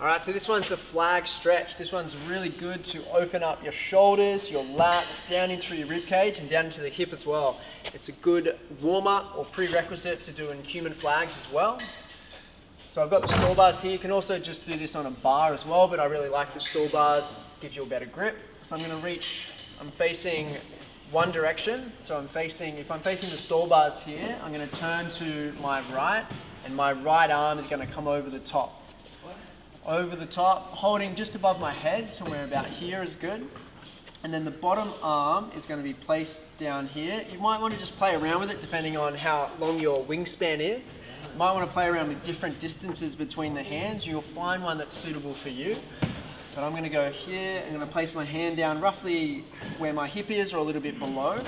All right, so this one's the flag stretch. This one's really good to open up your shoulders, your lats, down in through your rib cage and down into the hip as well. It's a good warm-up or prerequisite to doing human flags as well. So I've got the stall bars here. You can also just do this on a bar as well, but I really like the stall bars. It gives you a better grip. So I'm going to reach, I'm facing one direction. So if I'm facing the stall bars here, I'm going to turn to my right, and my right arm is going to come over the top. Over the top, holding just above my head, somewhere about here is good. And then the bottom arm is going to be placed down here. You might want to just play around with it depending on how long your wingspan is. You might want to play around with different distances between the hands. You'll find one that's suitable for you. But I'm going to go here, I'm going to place my hand down roughly where my hip is or a little bit below.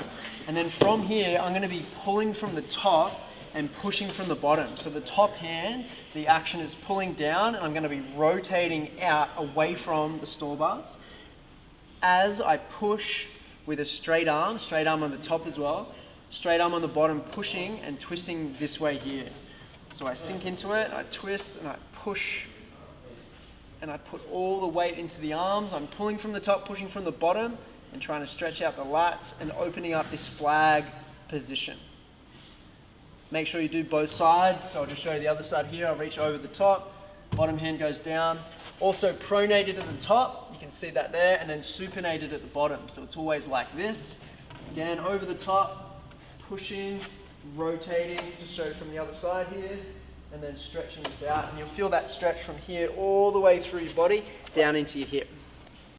And then from here, I'm going to be pulling from the top and pushing from the bottom. So the top hand, the action is pulling down, and I'm going to be rotating out away from the stall bars. As I push with a straight arm on the top as well, straight arm on the bottom, pushing and twisting this way here. So I sink into it, I twist and I push, and I put all the weight into the arms. I'm pulling from the top, pushing from the bottom, and trying to stretch out the lats and opening up this flag position. Make sure you do both sides. So I'll just show you the other side here. I'll reach over the top, bottom hand goes down. Also pronated at the top, you can see that there, and then supinated at the bottom. So it's always like this. Again, over the top, pushing, rotating, just show it from the other side here, and then stretching this out. And you'll feel that stretch from here all the way through your body, down into your hip.